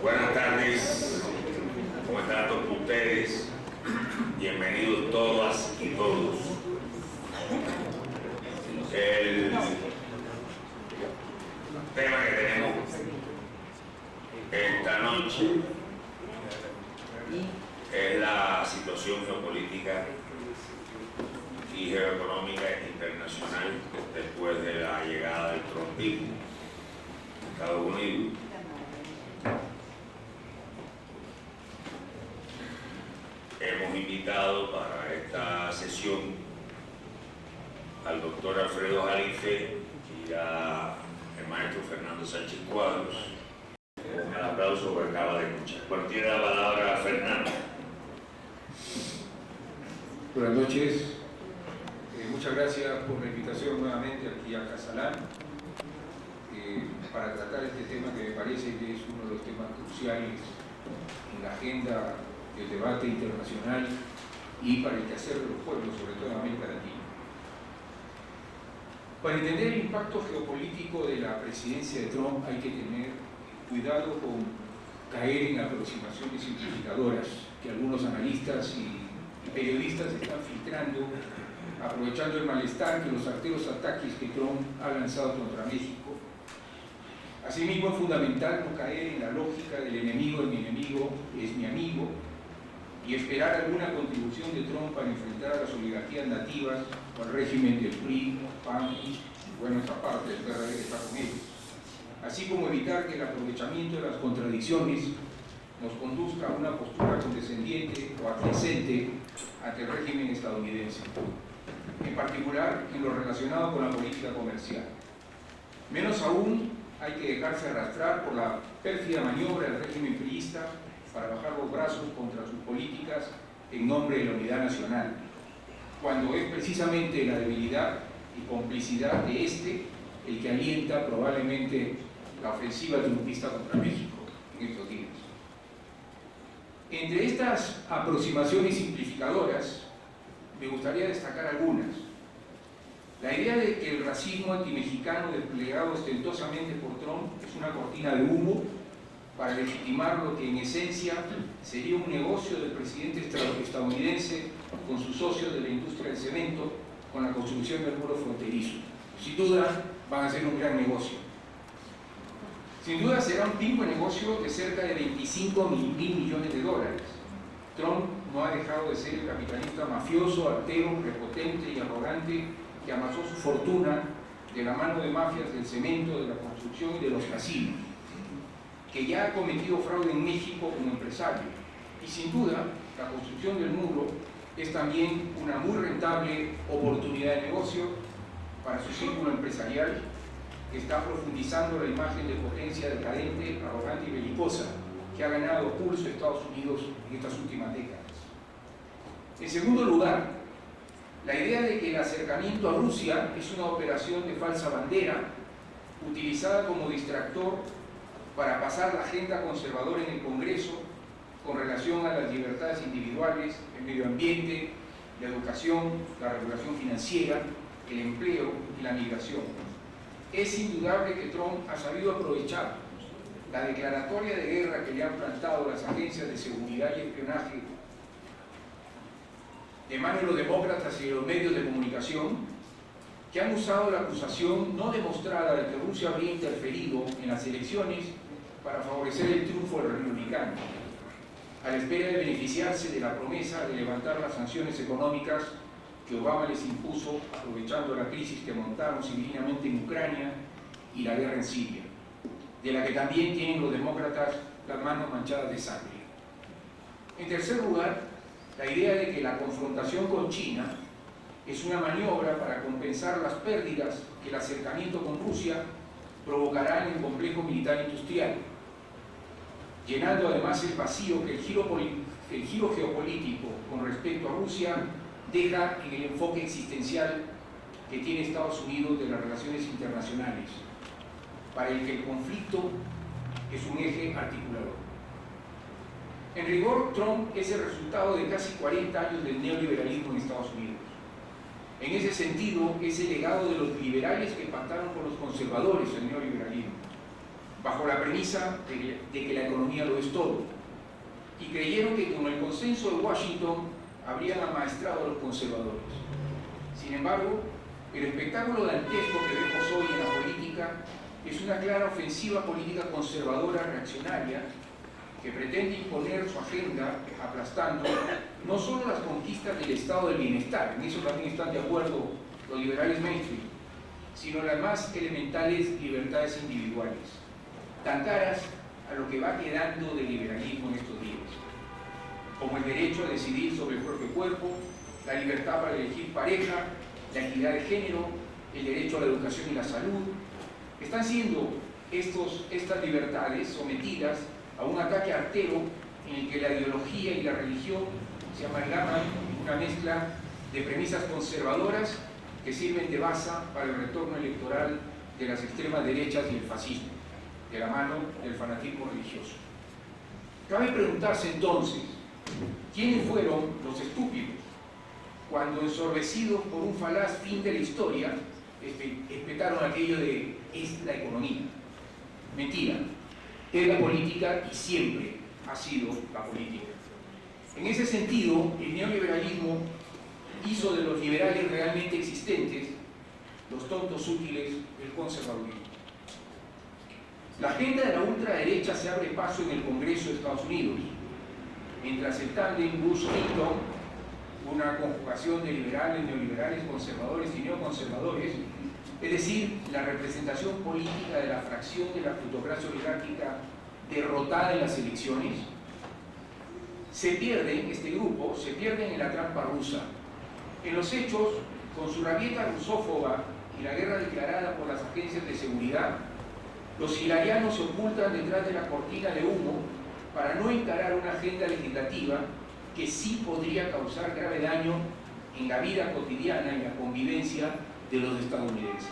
Buenas tardes, ¿cómo están todos ustedes? Bienvenidos todas y todos. El tema que tenemos esta noche es la situación geopolítica y geoeconómica internacional después de la llegada del trumpismo a Estados Unidos. Hemos invitado para esta sesión al doctor Alfredo Jalife y al maestro Fernando Sánchez Cuadros. Un aplauso porque acaba de escuchar. Bueno, tiene la palabra Fernando. Buenas noches. Muchas gracias por la invitación nuevamente aquí a Casalán para tratar este tema que me parece que es uno de los temas cruciales en la agenda del debate internacional y para el quehacer de los pueblos, sobre todo en América Latina. Para entender el impacto geopolítico de la presidencia de Trump hay que tener cuidado con caer en aproximaciones simplificadoras que algunos analistas y periodistas están filtrando, aprovechando el malestar que los arteros ataques que Trump ha lanzado contra México. Asimismo, es fundamental no caer en la lógica del enemigo de mi enemigo es mi amigo y esperar alguna contribución de Trump para enfrentar a las oligarquías nativas o al régimen del PRI, PAN y, bueno, esa parte del PRD que está con ellos. Así como evitar que el aprovechamiento de las contradicciones nos conduzca a una postura condescendiente o aquiescente ante el régimen estadounidense, en particular en lo relacionado con la política comercial. Menos aún hay que dejarse arrastrar por la pérfida maniobra del régimen priista para bajar los brazos contra sus políticas en nombre de la unidad nacional, cuando es precisamente la debilidad y complicidad de este el que alienta probablemente la ofensiva trumpista contra México en estos días. Entre estas aproximaciones simplificadoras, me gustaría destacar algunas. La idea de que el racismo antimexicano desplegado ostentosamente por Trump es una cortina de humo para legitimar lo que en esencia sería un negocio del presidente estadounidense con sus socios de la industria del cemento con la construcción del muro fronterizo. Sin duda van a ser un gran negocio. Sin duda será un pingo negocio de cerca de 25 mil millones de dólares. Trump no ha dejado de ser el capitalista mafioso, altero, prepotente y arrogante que amasó su fortuna de la mano de mafias del cemento, de la construcción y de los casinos, que ya ha cometido fraude en México como empresario. Y sin duda, la construcción del muro es también una muy rentable oportunidad de negocio para su círculo empresarial, que está profundizando la imagen de potencia decadente, arrogante y belicosa que ha ganado pulso Estados Unidos en estas últimas décadas. En segundo lugar, la idea de que el acercamiento a Rusia es una operación de falsa bandera utilizada como distractor para pasar la agenda conservadora en el Congreso con relación a las libertades individuales, el medio ambiente, la educación, la regulación financiera, el empleo y la migración. Es indudable que Trump ha sabido aprovechar la declaratoria de guerra que le han plantado las agencias de seguridad y espionaje de mano de los demócratas y de los medios de comunicación, que han usado la acusación no demostrada de que Rusia habría interferido en las elecciones para favorecer el triunfo del republicano, a la espera de beneficiarse de la promesa de levantar las sanciones económicas que Obama les impuso aprovechando la crisis que montaron civilinamente en Ucrania y la guerra en Siria, de la que también tienen los demócratas las manos manchadas de sangre. En tercer lugar, la idea de que la confrontación con China es una maniobra para compensar las pérdidas que el acercamiento con Rusia provocará en el complejo militar industrial, llenando además el vacío que el giro geopolítico con respecto a Rusia deja en el enfoque existencial que tiene Estados Unidos de las relaciones internacionales, para el que el conflicto es un eje articulador. En rigor, Trump es el resultado de casi 40 años del neoliberalismo en Estados Unidos. En ese sentido, es el legado de los liberales que pactaron con los conservadores el neoliberalismo, bajo la premisa de que la economía lo es todo, y creyeron que con el consenso de Washington habrían amaestrado a los conservadores. Sin embargo, el espectáculo dantesco que vemos hoy en la política es una clara ofensiva política conservadora reaccionaria que pretende imponer su agenda aplastando no solo las conquistas del estado del bienestar, en eso también están de acuerdo los liberales mainstream, sino las más elementales libertades individuales, tan caras a lo que va quedando del liberalismo en estos días, como el derecho a decidir sobre el propio cuerpo, la libertad para elegir pareja, la equidad de género, el derecho a la educación y la salud. Están siendo estas libertades sometidas a un ataque artero en el que la ideología y la religión se amalgaman en una mezcla de premisas conservadoras que sirven de base para el retorno electoral de las extremas derechas y el fascismo, de la mano del fanatismo religioso. Cabe preguntarse entonces, ¿quiénes fueron los estúpidos cuando, ensorbecidos por un falaz fin de la historia, espetaron aquello de «es la economía»? Mentira, es la política y siempre ha sido la política. En ese sentido, el neoliberalismo hizo de los liberales realmente existentes los tontos útiles del conservadurismo. La agenda de la ultraderecha se abre paso en el Congreso de Estados Unidos, mientras el tándem Bush-Clinton, una conjugación de liberales, neoliberales, conservadores y neoconservadores, es decir, la representación política de la fracción de la plutocracia oligárquica derrotada en las elecciones, este grupo se pierden en la trampa rusa. En los hechos, con su rabieta rusófoba y la guerra declarada por las agencias de seguridad, los hilarianos se ocultan detrás de la cortina de humo para no encarar una agenda legislativa que sí podría causar grave daño en la vida cotidiana y la convivencia de los estadounidenses.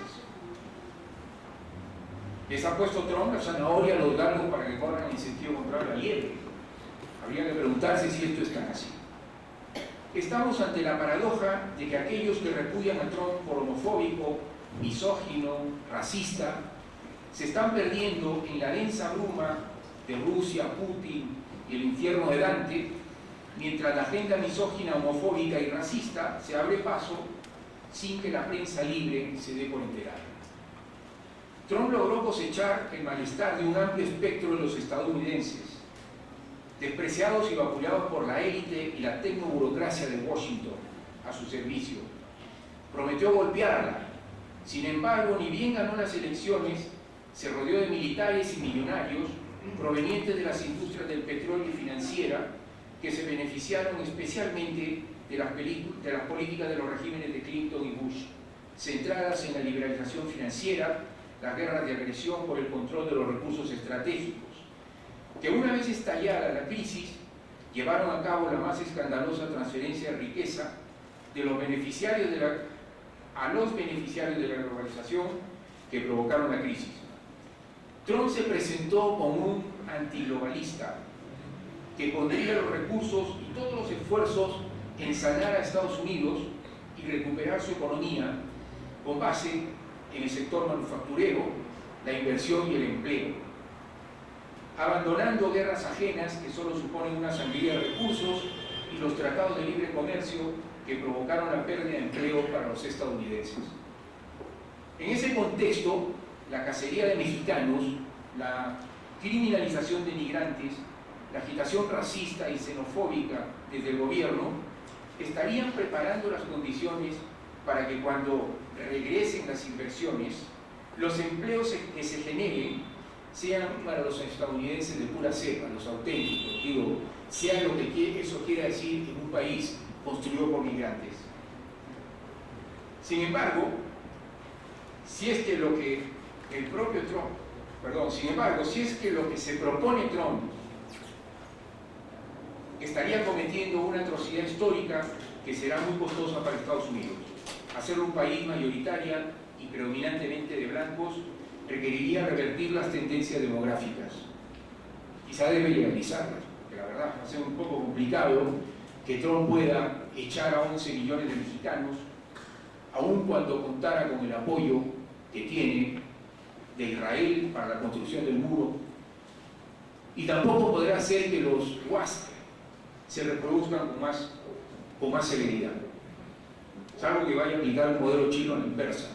Les ha puesto Trump la zanahoria a los galgos para que corran en sentido contrario a la liebre. Habría que preguntarse si esto es tan así. Estamos ante la paradoja de que aquellos que repudian a Trump por homofóbico, misógino, racista, se están perdiendo en la densa bruma de Rusia, Putin y el infierno de Dante, mientras la agenda misógina, homofóbica y racista se abre paso sin que la prensa libre se dé por enterada. Trump logró cosechar el malestar de un amplio espectro de los estadounidenses, despreciados y vapuleados por la élite y la tecnoburocracia de Washington a su servicio. Prometió golpearla. Sin embargo, ni bien ganó las elecciones, se rodeó de militares y millonarios provenientes de las industrias del petróleo y financiera que se beneficiaron especialmente de las políticas de los regímenes de Clinton y Bush, centradas en la liberalización financiera, las guerras de agresión por el control de los recursos estratégicos, que una vez estallada la crisis, llevaron a cabo la más escandalosa transferencia de riqueza de los beneficiarios a los beneficiarios de la globalización que provocaron la crisis. Trump se presentó como un antiglobalista que pondría los recursos y todos los esfuerzos en sanar a Estados Unidos y recuperar su economía con base en el sector manufacturero, la inversión y el empleo, abandonando guerras ajenas que solo suponen una sangría de recursos y los tratados de libre comercio que provocaron la pérdida de empleo para los estadounidenses. En ese contexto, la cacería de mexicanos, la criminalización de migrantes, la agitación racista y xenofóbica desde el gobierno estarían preparando las condiciones para que cuando regresen las inversiones, los empleos que se generen sean para los estadounidenses de pura cepa, los auténticos, digo, sea lo que eso quiera decir en un país construido por migrantes. Sin embargo, si es que lo que se propone Trump estaría cometiendo una atrocidad histórica que será muy costosa para Estados Unidos. Hacerlo un país mayoritaria y predominantemente de blancos requeriría revertir las tendencias demográficas. Quizá debe legalizarlas, porque la verdad va a ser un poco complicado que Trump pueda echar a 11 millones de mexicanos, aun cuando contara con el apoyo que tiene de Israel para la construcción del muro, y tampoco podrá hacer que los WASP se reproduzcan con más celeridad, salvo que vaya a aplicar el modelo chino en el persa.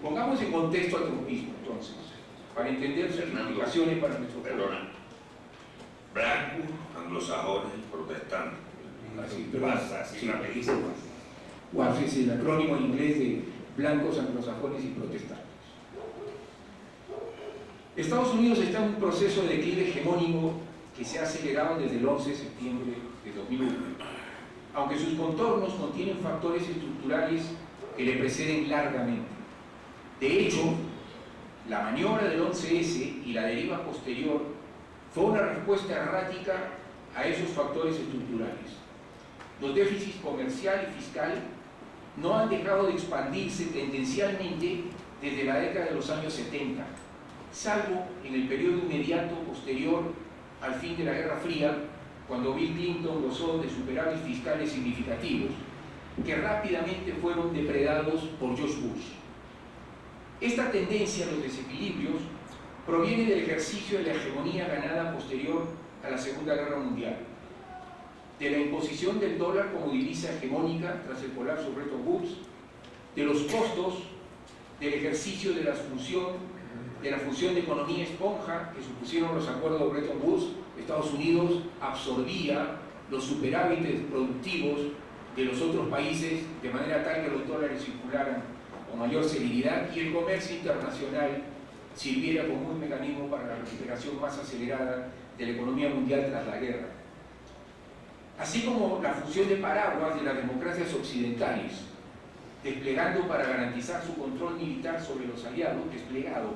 Pongamos en contexto al trumpismo, entonces, para entender sus implicaciones para nuestro pueblo. Blancos, anglosajones y protestantes. Así, así rapidísimo. WASP es el acrónimo en inglés de blancos, anglosajones y protestantes. Estados Unidos está en un proceso de declive hegemónico que se ha acelerado desde el 11 de septiembre de 2001, aunque sus contornos contienen factores estructurales que le preceden largamente. De hecho, la maniobra del 11S y la deriva posterior fue una respuesta errática a esos factores estructurales. Los déficits comercial y fiscal no han dejado de expandirse tendencialmente desde la década de los años 70, salvo en el periodo inmediato posterior al fin de la Guerra Fría, cuando Bill Clinton gozó de superávit fiscales significativos, que rápidamente fueron depredados por George Bush. Esta tendencia a los desequilibrios proviene del ejercicio de la hegemonía ganada posterior a la Segunda Guerra Mundial, de la imposición del dólar como divisa hegemónica tras el colapso de Bretton Woods, de los costos del ejercicio de la función de economía esponja que supusieron los acuerdos de Bretton Woods. Estados Unidos absorbía los superávites productivos de los otros países de manera tal que los dólares circularan con mayor celeridad y el comercio internacional sirviera como un mecanismo para la recuperación más acelerada de la economía mundial tras la guerra. Así como la función de paraguas de las democracias occidentales, desplegando para garantizar su control militar sobre los aliados, desplegado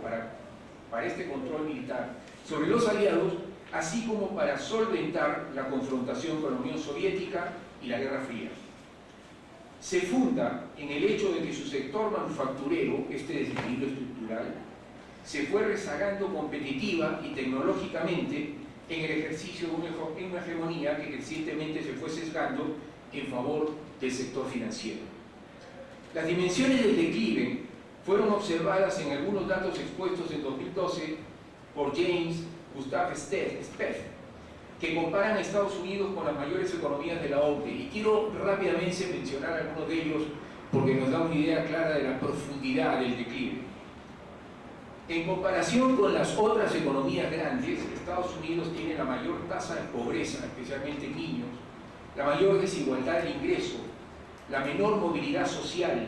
para este control militar sobre los aliados, así como para solventar la confrontación con la Unión Soviética y la Guerra Fría. Se funda en el hecho de que su sector manufacturero, este desequilibrio estructural, se fue rezagando competitiva y tecnológicamente en el ejercicio de una hegemonía que crecientemente se fue sesgando en favor del sector financiero. Las dimensiones del declive fueron observadas en algunos datos expuestos en 2012 por James Gustav Speth, que comparan a Estados Unidos con las mayores economías de la OCDE. Y quiero rápidamente mencionar algunos de ellos porque nos da una idea clara de la profundidad del declive. En comparación con las otras economías grandes, Estados Unidos tiene la mayor tasa de pobreza, especialmente en niños, la mayor desigualdad de ingreso, la menor movilidad social,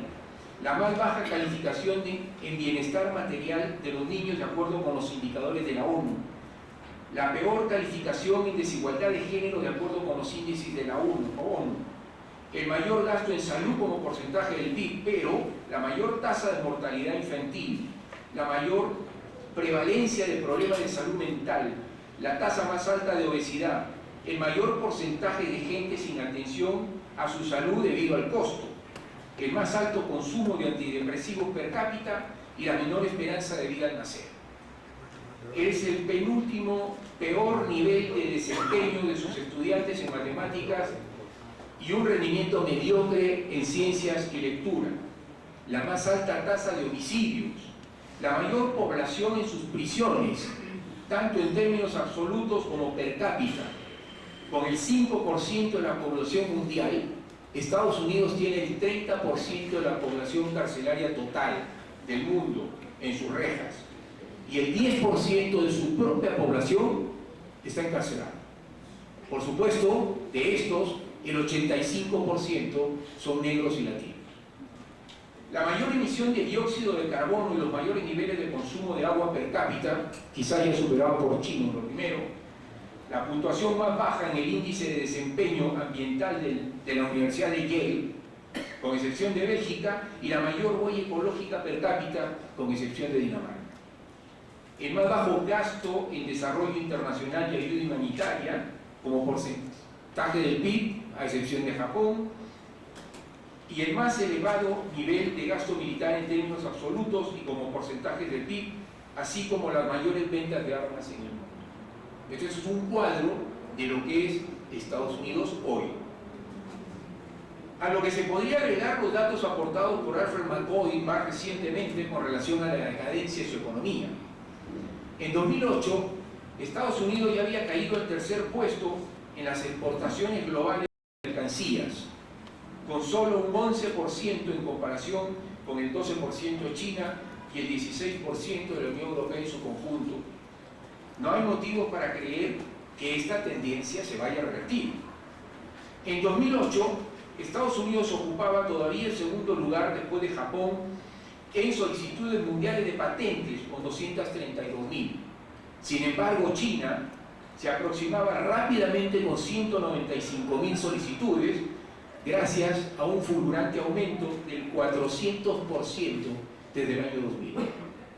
la más baja calificación en bienestar material de los niños de acuerdo con los indicadores de la ONU, la peor calificación en desigualdad de género de acuerdo con los índices de la ONU, el mayor gasto en salud como porcentaje del PIB, pero la mayor tasa de mortalidad infantil, la mayor prevalencia de problemas de salud mental, la tasa más alta de obesidad, el mayor porcentaje de gente sin atención a su salud debido al costo, el más alto consumo de antidepresivos per cápita y la menor esperanza de vida al nacer. Es el penúltimo peor nivel de desempeño de sus estudiantes en matemáticas y un rendimiento mediocre en ciencias y lectura, la más alta tasa de homicidios, la mayor población en sus prisiones, tanto en términos absolutos como per cápita. Con el 5% de la población mundial, Estados Unidos tiene el 30% de la población carcelaria total del mundo en sus rejas, y el 10% de su propia población está encarcelada. Por supuesto, de estos, el 85% son negros y latinos. La mayor emisión de dióxido de carbono y los mayores niveles de consumo de agua per cápita, quizá ya superado por China lo primero, la puntuación más baja en el índice de desempeño ambiental de la Universidad de Yale, con excepción de Bélgica, y la mayor huella ecológica per cápita, con excepción de Dinamarca. El más bajo gasto en desarrollo internacional y ayuda humanitaria, como porcentaje del PIB, a excepción de Japón, y el más elevado nivel de gasto militar en términos absolutos y como porcentaje del PIB, así como las mayores ventas de armas en el mundo. Este es un cuadro de lo que es Estados Unidos hoy. A lo que se podría agregar los datos aportados por Alfred McCoy más recientemente con relación a la decadencia de su economía. En 2008, Estados Unidos ya había caído al tercer puesto en las exportaciones globales de mercancías, con solo un 11% en comparación con el 12% de China y el 16% de la Unión Europea en su conjunto. No hay motivos para creer que esta tendencia se vaya a revertir. En 2008, Estados Unidos ocupaba todavía el segundo lugar después de Japón en solicitudes mundiales de patentes con 232.000. Sin embargo, China se aproximaba rápidamente con 195.000 solicitudes gracias a un fulgurante aumento del 400% desde el año 2000.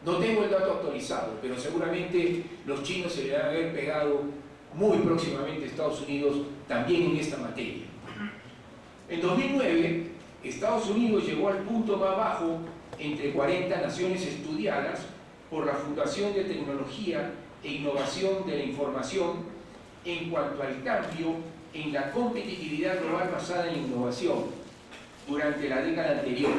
No tengo el dato actualizado, pero seguramente los chinos se le van a haber pegado muy próximamente a Estados Unidos también en esta materia. En 2009, Estados Unidos llegó al punto más bajo entre 40 naciones estudiadas por la Fundación de Tecnología e Innovación de la Información en cuanto al cambio en la competitividad global basada en innovación durante la década anterior.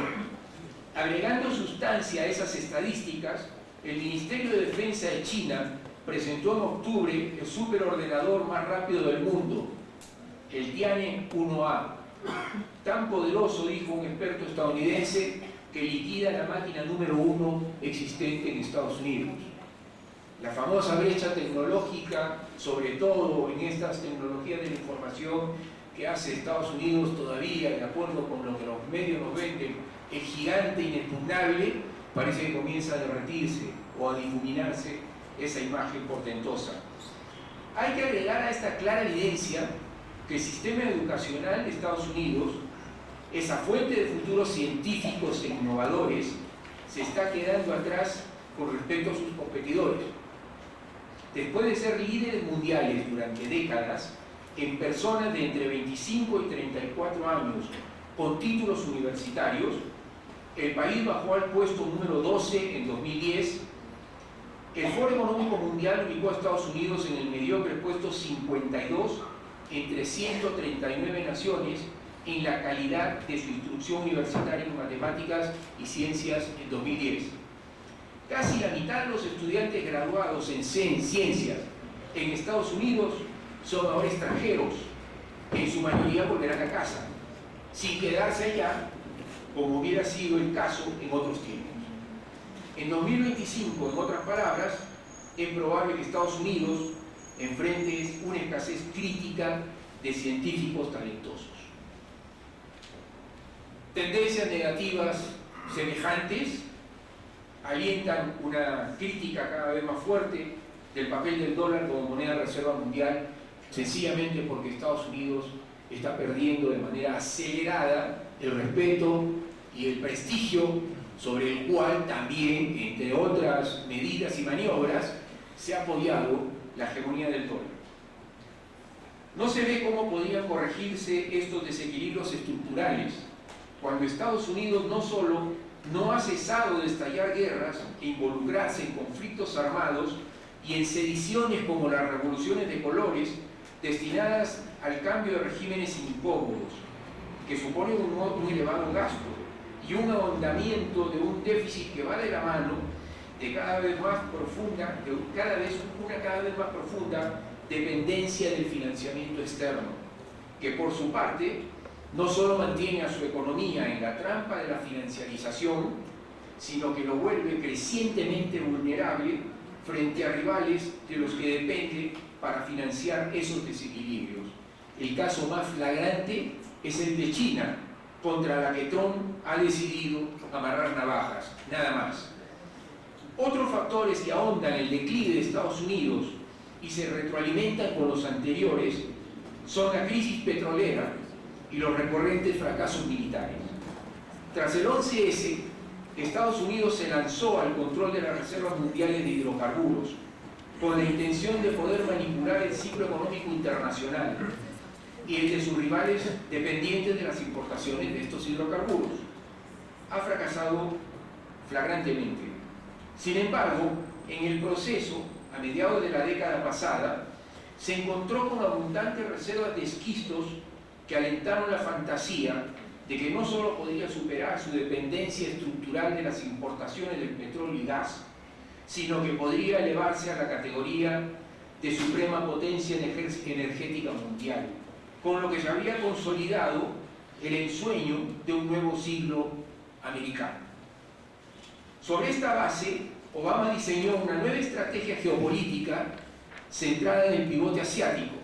Agregando sustancia a esas estadísticas, el Ministerio de Defensa de China presentó en octubre el superordenador más rápido del mundo, el Tianhe 1A, tan poderoso, dijo un experto estadounidense, que liquida la máquina número 1 existente en Estados Unidos. La famosa brecha tecnológica, sobre todo en estas tecnologías de la información que hace Estados Unidos todavía, de acuerdo con lo que los medios nos venden, es gigante, inexpugnable, parece que comienza a derretirse o a difuminarse esa imagen portentosa. Hay que agregar a esta clara evidencia que el sistema educacional de Estados Unidos, esa fuente de futuros científicos e innovadores, se está quedando atrás con respecto a sus competidores. Después de ser líderes mundiales durante décadas en personas de entre 25 y 34 años con títulos universitarios, el país bajó al puesto número 12 en 2010. El Foro Económico Mundial ubicó a Estados Unidos en el mediocre puesto 52 entre 139 naciones en la calidad de su instrucción universitaria en matemáticas y ciencias en 2010. Casi la mitad de los estudiantes graduados en ciencias en Estados Unidos son ahora extranjeros, que en su mayoría volverán a casa, sin quedarse allá, como hubiera sido el caso en otros tiempos. En 2025, en otras palabras, es probable que Estados Unidos enfrente una escasez crítica de científicos talentosos. Tendencias negativas semejantes alientan una crítica cada vez más fuerte del papel del dólar como moneda de reserva mundial, sencillamente porque Estados Unidos está perdiendo de manera acelerada el respeto y el prestigio sobre el cual también, entre otras medidas y maniobras, se ha apoyado la hegemonía del dólar. No se ve cómo podrían corregirse estos desequilibrios estructurales cuando Estados Unidos no solo no ha cesado de estallar guerras e involucrarse en conflictos armados y en sediciones como las revoluciones de colores destinadas al cambio de regímenes incómodos, que suponen un elevado gasto y un ahondamiento de un déficit que va de la mano de una cada vez más profunda dependencia del financiamiento externo, que por su parte no solo mantiene a su economía en la trampa de la financiarización, sino que lo vuelve crecientemente vulnerable frente a rivales de los que depende para financiar esos desequilibrios. El caso más flagrante es el de China, contra la que Trump ha decidido amarrar navajas, nada más. Otros factores que ahondan el declive de Estados Unidos y se retroalimentan con los anteriores son la crisis petrolera y los recurrentes fracasos militares. Tras el 11S, Estados Unidos se lanzó al control de las reservas mundiales de hidrocarburos con la intención de poder manipular el ciclo económico internacional y el de sus rivales dependientes de las importaciones de estos hidrocarburos. Ha fracasado flagrantemente. Sin embargo, en el proceso, a mediados de la década pasada, se encontró con abundantes reservas de esquistos que alentaron la fantasía de que no solo podría superar su dependencia estructural de las importaciones del petróleo y gas, sino que podría elevarse a la categoría de suprema potencia energética mundial, con lo que se habría consolidado el ensueño de un nuevo siglo americano. Sobre esta base, Obama diseñó una nueva estrategia geopolítica centrada en el pivote asiático,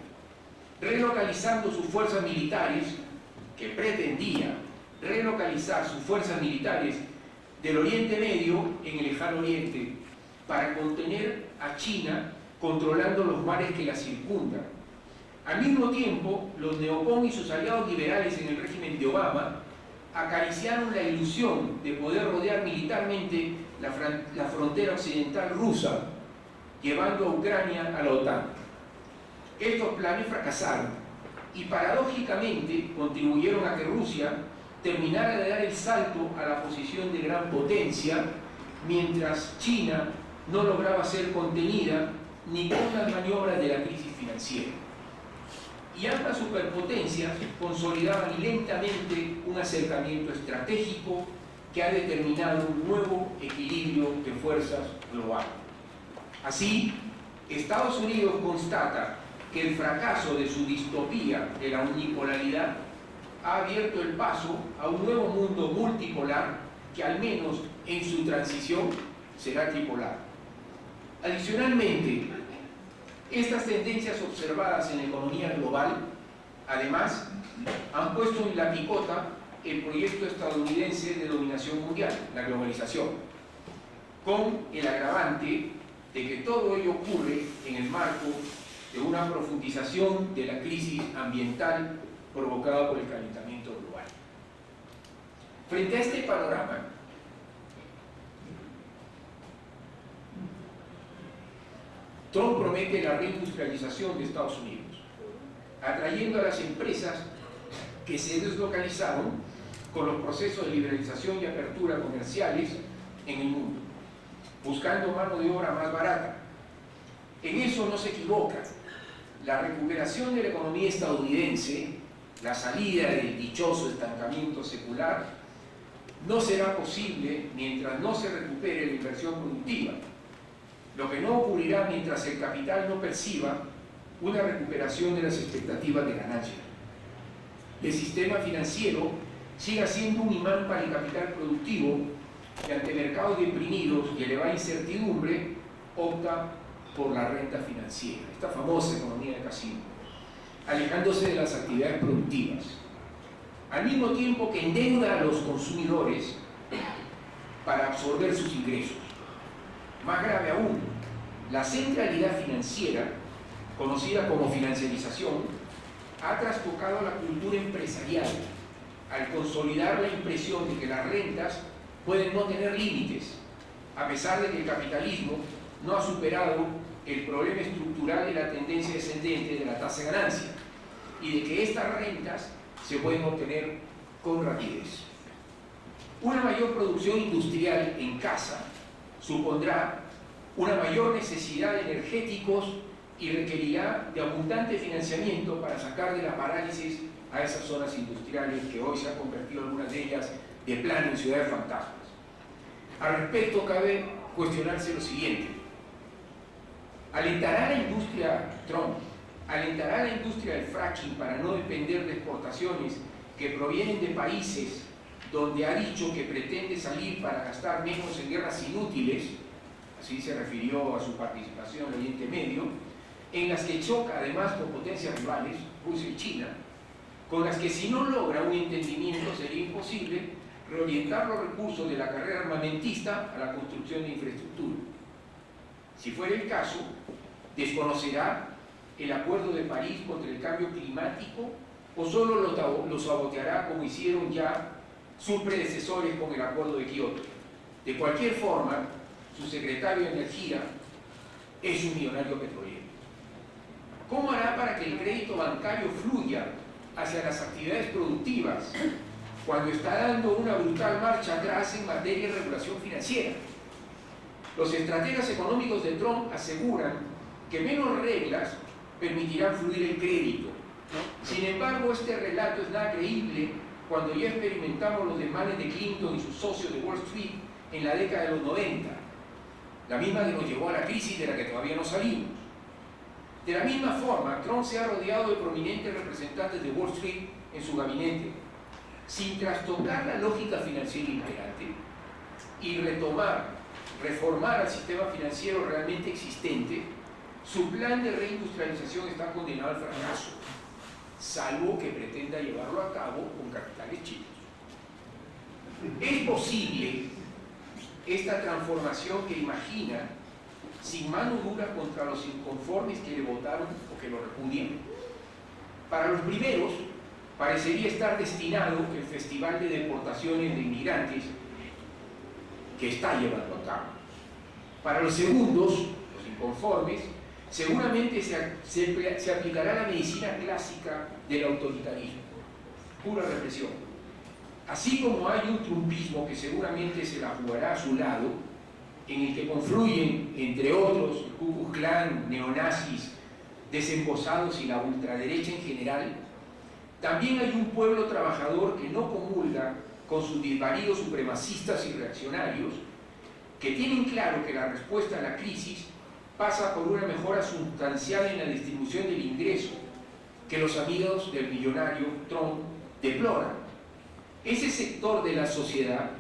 relocalizando sus fuerzas militares, que pretendía relocalizar sus fuerzas militares del Oriente Medio en el lejano Oriente para contener a China controlando los mares que la circundan. Al mismo tiempo, los neocon y sus aliados liberales en el régimen de Obama acariciaron la ilusión de poder rodear militarmente la frontera occidental rusa, llevando a Ucrania a la OTAN. Estos planes fracasaron y paradójicamente contribuyeron a que Rusia terminara de dar el salto a la posición de gran potencia, mientras China no lograba ser contenida ni con las maniobras de la crisis financiera. Y ambas superpotencias consolidaban lentamente un acercamiento estratégico que ha determinado un nuevo equilibrio de fuerzas global. Así, Estados Unidos constata que el fracaso de su distopía de la unipolaridad ha abierto el paso a un nuevo mundo multipolar que, al menos en su transición, será tripolar. Adicionalmente, estas tendencias observadas en la economía global, además, han puesto en la picota el proyecto estadounidense de dominación mundial, la globalización, con el agravante de que todo ello ocurre en el marco de una profundización de la crisis ambiental provocada por el calentamiento global. Frente a este panorama, Trump promete la reindustrialización de Estados Unidos, atrayendo a las empresas que se deslocalizaron con los procesos de liberalización y apertura comerciales en el mundo, buscando mano de obra más barata. En eso no se equivoca. La recuperación de la economía estadounidense, la salida del dichoso estancamiento secular, no será posible mientras no se recupere la inversión productiva, lo que no ocurrirá mientras el capital no perciba una recuperación de las expectativas de ganancia. El sistema financiero siga siendo un imán para el capital productivo que, ante mercados deprimidos y elevada incertidumbre, opta por la renta financiera, esta famosa economía de casino, alejándose de las actividades productivas, al mismo tiempo que endeuda a los consumidores para absorber sus ingresos. Más grave aún, la centralidad financiera, conocida como financiarización, ha trastocado la cultura empresarial al consolidar la impresión de que las rentas pueden no tener límites, a pesar de que el capitalismo no ha superado el problema estructural de la tendencia descendente de la tasa de ganancia y de que estas rentas se pueden obtener con rapidez. Una mayor producción industrial en casa supondrá una mayor necesidad de energéticos y requerirá de abundante financiamiento para sacar de la parálisis a esas zonas industriales que hoy se han convertido, algunas de ellas, de plano en ciudades fantasmas. Al respecto, cabe cuestionarse lo siguiente: ¿alentará la industria Trump? ¿Alentará la industria del fracking para no depender de exportaciones que provienen de países donde ha dicho que pretende salir para gastar menos en guerras inútiles? Así se refirió a su participación en el Oriente Medio, en las que choca además con potencias rivales, Rusia y China, con las que, si no logra un entendimiento, sería imposible reorientar los recursos de la carrera armamentista a la construcción de infraestructura. Si fuera el caso, desconocerá el Acuerdo de París contra el cambio climático o solo lo saboteará como hicieron ya sus predecesores con el Acuerdo de Kioto. De cualquier forma, su secretario de Energía es un millonario petrolero. ¿Cómo hará para que el crédito bancario fluya hacia las actividades productivas cuando está dando una brutal marcha atrás en materia de regulación financiera? Los estrategas económicos de Trump aseguran que menos reglas permitirán fluir el crédito. Sin embargo, este relato es nada creíble cuando ya experimentamos los desmanes de Clinton y sus socios de Wall Street en la década de los 90, la misma que nos llevó a la crisis de la que todavía no salimos. De la misma forma, Trump se ha rodeado de prominentes representantes de Wall Street en su gabinete, sin trastocar la lógica financiera imperante y reformar al sistema financiero realmente existente. Su plan de reindustrialización está condenado al fracaso, salvo que pretenda llevarlo a cabo con capitales chinos. Es posible esta transformación que imagina sin mano dura contra los inconformes que le votaron o que lo repudian. Para los primeros, parecería estar destinado el festival de deportaciones de inmigrantes que está llevando a cabo. Para los segundos, los inconformes, seguramente se aplicará la medicina clásica del autoritarismo, pura represión. Así como hay un trumpismo que seguramente se la jugará a su lado, en el que confluyen, entre otros, el Ku Klux Klan, neonazis, desembosados y la ultraderecha en general, también hay un pueblo trabajador que no comulga con sus desvaríos supremacistas y reaccionarios, que tienen claro que la respuesta a la crisis pasa por una mejora sustancial en la distribución del ingreso que los amigos del millonario Trump deploran. Ese sector de la sociedad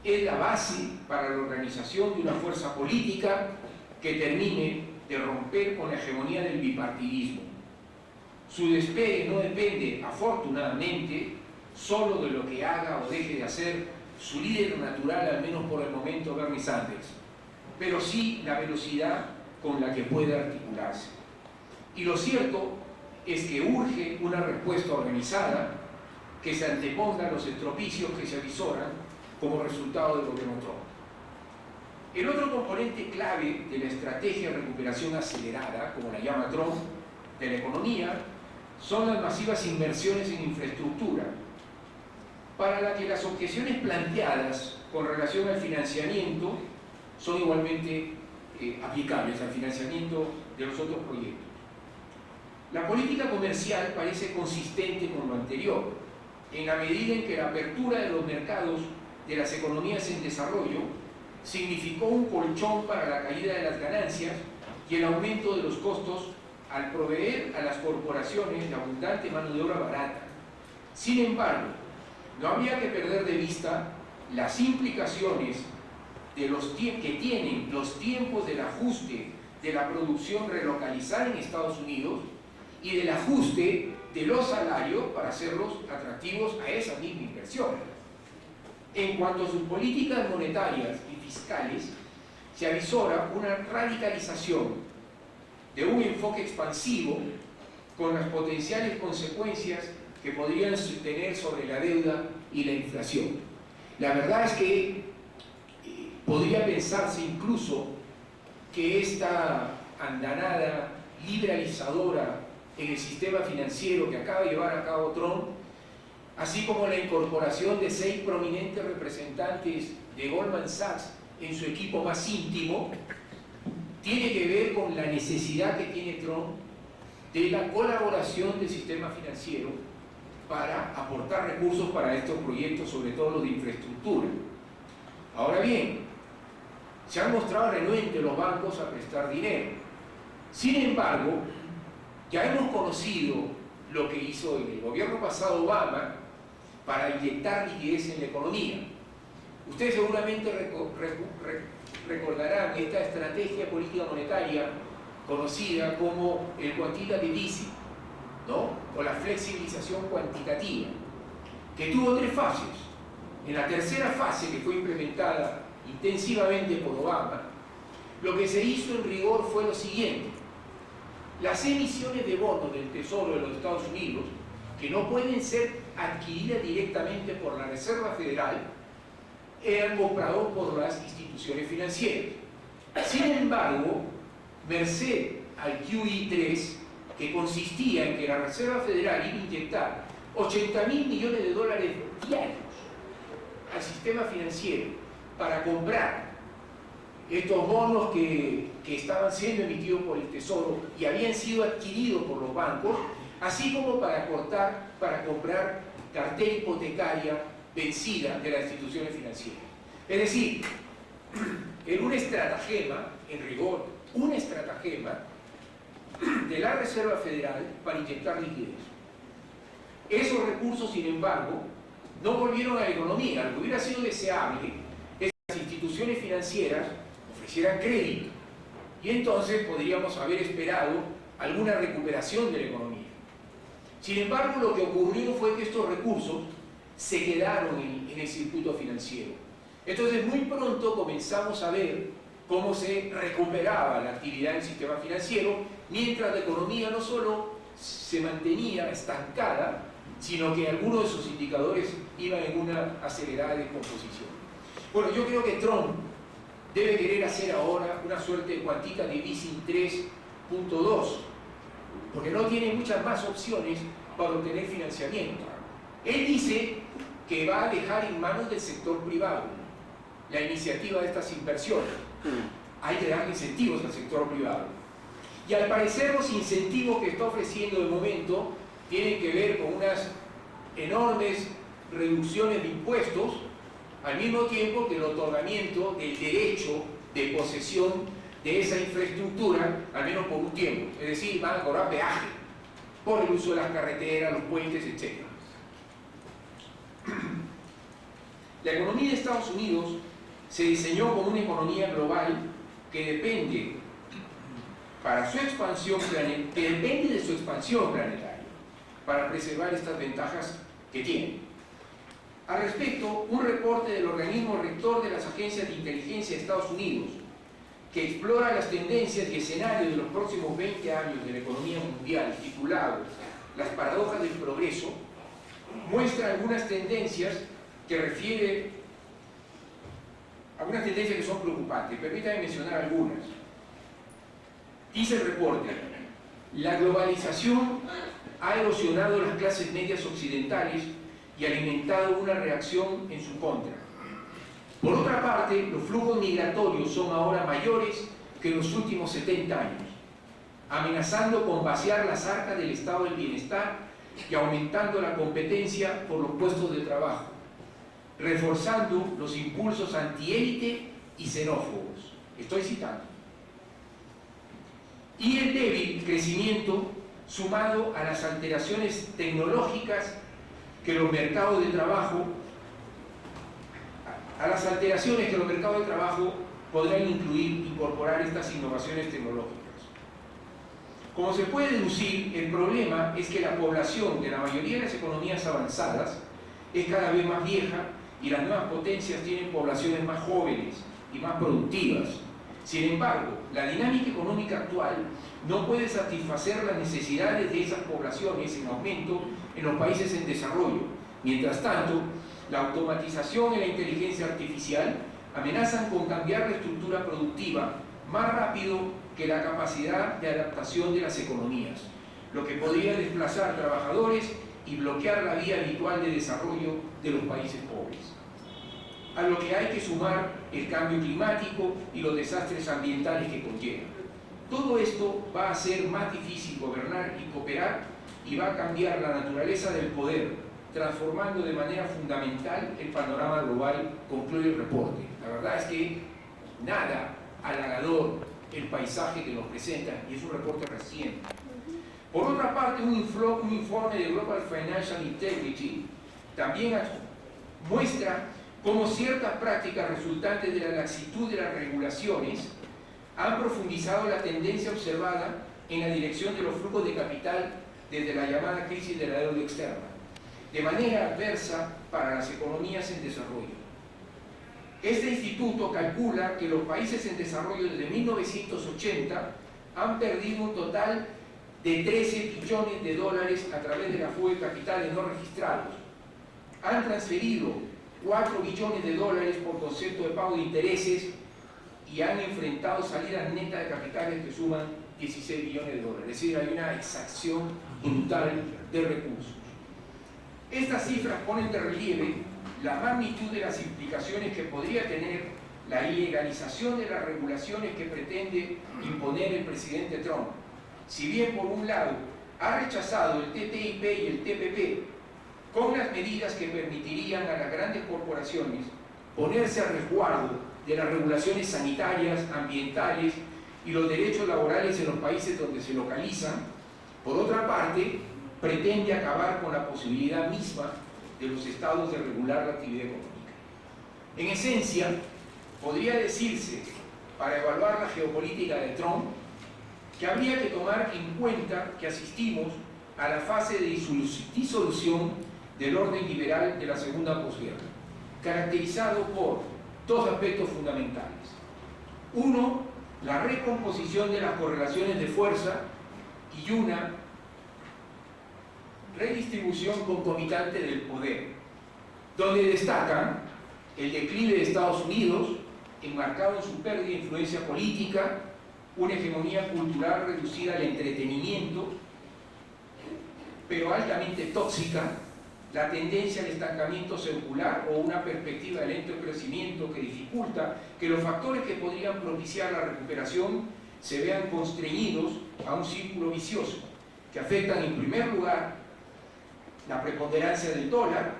es la base para la organización de una fuerza política que termine de romper con la hegemonía del bipartidismo. Su despegue no depende, afortunadamente, solo de lo que haga o deje de hacer su líder natural, al menos por el momento, Bernie Sanders, pero sí la velocidad con la que puede articularse. Y lo cierto es que urge una respuesta organizada que se anteponga a los estropicios que se avisoran como resultado del gobierno Trump. El otro componente clave de la estrategia de recuperación acelerada, como la llama Trump, de la economía, son las masivas inversiones en infraestructura, para la que las objeciones planteadas con relación al financiamiento son igualmente aplicables al financiamiento de los otros proyectos. La política comercial parece consistente con lo anterior, en la medida en que la apertura de los mercados de las economías en desarrollo significó un colchón para la caída de las ganancias y el aumento de los costos al proveer a las corporaciones de abundante mano de obra barata. Sin embargo, no habría que perder de vista las implicaciones de que tienen los tiempos del ajuste de la producción relocalizada en Estados Unidos y del ajuste de los salarios para hacerlos atractivos a esa misma inversión. En cuanto a sus políticas monetarias y fiscales, se avisora una radicalización de un enfoque expansivo con las potenciales consecuencias que podrían tener sobre la deuda y la inflación. La verdad es que podría pensarse incluso que esta andanada liberalizadora en el sistema financiero que acaba de llevar a cabo Trump, así como la incorporación de 6 prominentes representantes de Goldman Sachs en su equipo más íntimo, tiene que ver con la necesidad que tiene Trump de la colaboración del sistema financiero para aportar recursos para estos proyectos, sobre todo los de infraestructura. Ahora bien, se han mostrado renuentes los bancos a prestar dinero. Sin embargo, ya hemos conocido lo que hizo el gobierno pasado Obama para inyectar liquidez en la economía. Ustedes seguramente recordarán esta estrategia política monetaria conocida como el quantitative easing, ¿no? O la flexibilización cuantitativa, que tuvo 3 fases. En la tercera fase, que fue implementada intensivamente por Obama, lo que se hizo en rigor fue lo siguiente: las emisiones de bonos del Tesoro de los Estados Unidos, que no pueden ser adquiridas directamente por la Reserva Federal, eran comprados por las instituciones financieras. Sin embargo, merced al QE3, que consistía en que la Reserva Federal iba a inyectar $80.000 millones diarios al sistema financiero para comprar estos bonos que estaban siendo emitidos por el Tesoro y habían sido adquiridos por los bancos, así como para comprar cartera hipotecaria vencida de las instituciones financieras. Es decir, en un estratagema, en rigor, un estratagema de la Reserva Federal para inyectar liquidez. Esos recursos, sin embargo, no volvieron a la economía. Lo que hubiera sido deseable es que las instituciones financieras ofrecieran crédito y entonces podríamos haber esperado alguna recuperación de la economía. Sin embargo, lo que ocurrió fue que estos recursos se quedaron en el circuito financiero. Entonces, muy pronto comenzamos a ver cómo se recuperaba la actividad del sistema financiero, mientras la economía no solo se mantenía estancada, sino que algunos de sus indicadores iban en una acelerada descomposición. Bueno, yo creo que Trump debe querer hacer ahora una suerte de quantitative easing 3.2, porque no tiene muchas más opciones para obtener financiamiento. Él dice que va a dejar en manos del sector privado la iniciativa de estas inversiones. Hay que darle incentivos al sector privado. Y al parecer los incentivos que está ofreciendo de momento tienen que ver con unas enormes reducciones de impuestos, al mismo tiempo que el otorgamiento del derecho de posesión de esa infraestructura, al menos por un tiempo. Es decir, van a cobrar peaje por el uso de las carreteras, los puentes, etc. La economía de Estados Unidos se diseñó como una economía global que depende para su expansión que depende de su expansión planetaria para preservar estas ventajas que tiene. Al respecto, un reporte del organismo rector de las agencias de inteligencia de Estados Unidos, que explora las tendencias y escenarios de los próximos 20 años de la economía mundial, titulado Las paradojas del progreso, muestra algunas tendencias que son preocupantes. Permítanme mencionar algunas. Dice el reporte: la globalización ha erosionado las clases medias occidentales y alimentado una reacción en su contra. Por otra parte, los flujos migratorios son ahora mayores que en los últimos 70 años, amenazando con vaciar las arcas del estado del bienestar y aumentando la competencia por los puestos de trabajo, reforzando los impulsos antiélite y xenófobos. Estoy citando. Y el débil crecimiento sumado a las alteraciones tecnológicas que los mercados de trabajo podrán incorporar estas innovaciones tecnológicas. Como se puede deducir, el problema es que la población de la mayoría de las economías avanzadas es cada vez más vieja y las nuevas potencias tienen poblaciones más jóvenes y más productivas. Sin embargo, la dinámica económica actual no puede satisfacer las necesidades de esas poblaciones en aumento en los países en desarrollo. Mientras tanto, la automatización y la inteligencia artificial amenazan con cambiar la estructura productiva más rápido que la capacidad de adaptación de las economías, lo que podría desplazar trabajadores y bloquear la vía habitual de desarrollo de los países pobres. A lo que hay que sumar el cambio climático y los desastres ambientales que conlleva. Todo esto va a hacer más difícil gobernar y cooperar y va a cambiar la naturaleza del poder, transformando de manera fundamental el panorama global, concluye el reporte. La verdad es que nada halagador el paisaje que nos presenta, y es un reporte reciente. Por otra parte, un informe de Global Financial Integrity también muestra cómo ciertas prácticas resultantes de la laxitud de las regulaciones han profundizado la tendencia observada en la dirección de los flujos de capital desde la llamada crisis de la deuda externa, de manera adversa para las economías en desarrollo. Este instituto calcula que los países en desarrollo desde 1980 han perdido un total de 13 billones de dólares a través de la fuga de capitales no registrados. Han transferido 4 billones de dólares por concepto de pago de intereses y han enfrentado salidas netas de capitales que suman 16 billones de dólares. Es decir, hay una exacción brutal de recursos. Estas cifras ponen de relieve la magnitud de las implicaciones que podría tener la ilegalización de las regulaciones que pretende imponer el presidente Trump. Si bien por un lado ha rechazado el TTIP y el TPP, con las medidas que permitirían a las grandes corporaciones ponerse a resguardo de las regulaciones sanitarias, ambientales y los derechos laborales en los países donde se localizan. Por otra parte, pretende acabar con la posibilidad misma de los estados de regular la actividad económica. En esencia, podría decirse, para evaluar la geopolítica de Trump, que habría que tomar en cuenta que asistimos a la fase de disolución del orden liberal de la segunda posguerra, caracterizado por dos aspectos fundamentales. Uno, la recomposición de las correlaciones de fuerza y una redistribución concomitante del poder, donde destacan el declive de Estados Unidos, enmarcado en su pérdida de influencia política, una hegemonía cultural reducida al entretenimiento, pero altamente tóxica, la tendencia al estancamiento circular o una perspectiva de lento crecimiento que dificulta que los factores que podrían propiciar la recuperación se vean constreñidos a un círculo vicioso, que afectan en primer lugar la preponderancia del dólar,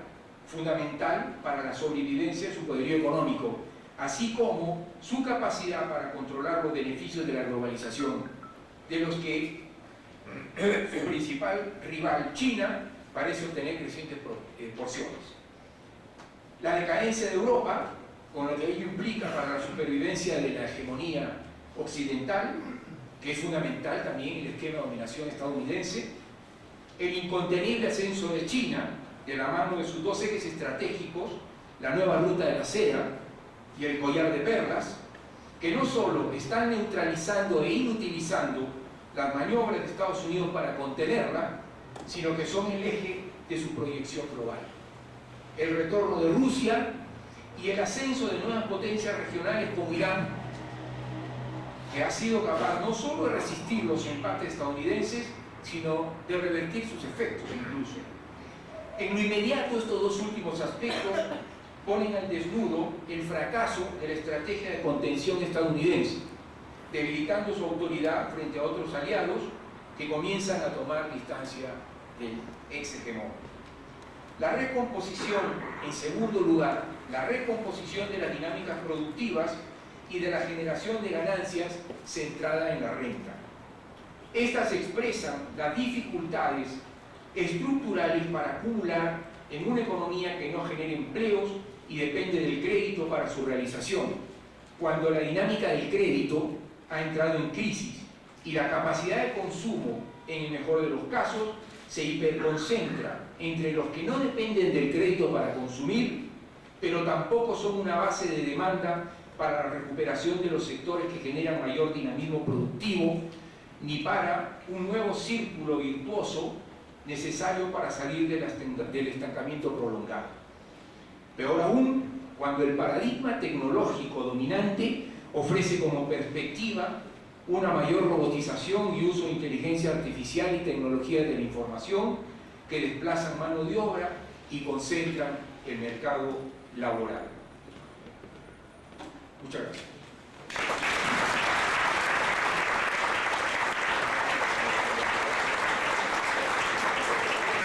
fundamental para la sobrevivencia de su poderío económico, así como su capacidad para controlar los beneficios de la globalización, de los que su principal rival, China, parece obtener crecientes porciones. La decadencia de Europa, con lo que ello implica para la supervivencia de la hegemonía occidental, que es fundamental también en el esquema de dominación estadounidense, el incontenible ascenso de China, de la mano de sus dos ejes estratégicos, la nueva ruta de la seda y el collar de perlas, que no solo están neutralizando e inutilizando las maniobras de Estados Unidos para contenerla, sino que son el eje de su proyección global. El retorno de Rusia y el ascenso de nuevas potencias regionales como Irán, que ha sido capaz no solo de resistir los embates estadounidenses, sino de revertir sus efectos incluso. En lo inmediato, estos dos últimos aspectos ponen al desnudo el fracaso de la estrategia de contención estadounidense, debilitando su autoridad frente a otros aliados que comienzan a tomar distancia del ex hegemón. La recomposición, en segundo lugar, la recomposición de las dinámicas productivas y de la generación de ganancias centrada en la renta. Estas expresan las dificultades estructurales para acumular en una economía que no genera empleos y depende del crédito para su realización, cuando la dinámica del crédito ha entrado en crisis y la capacidad de consumo, en el mejor de los casos, se hiperconcentra entre los que no dependen del crédito para consumir, pero tampoco son una base de demanda para la recuperación de los sectores que generan mayor dinamismo productivo, ni para un nuevo círculo virtuoso necesario para salir del estancamiento prolongado. Peor aún, cuando el paradigma tecnológico dominante ofrece como perspectiva una mayor robotización y uso de inteligencia artificial y tecnología de la información que desplazan mano de obra y concentran el mercado laboral. Muchas gracias.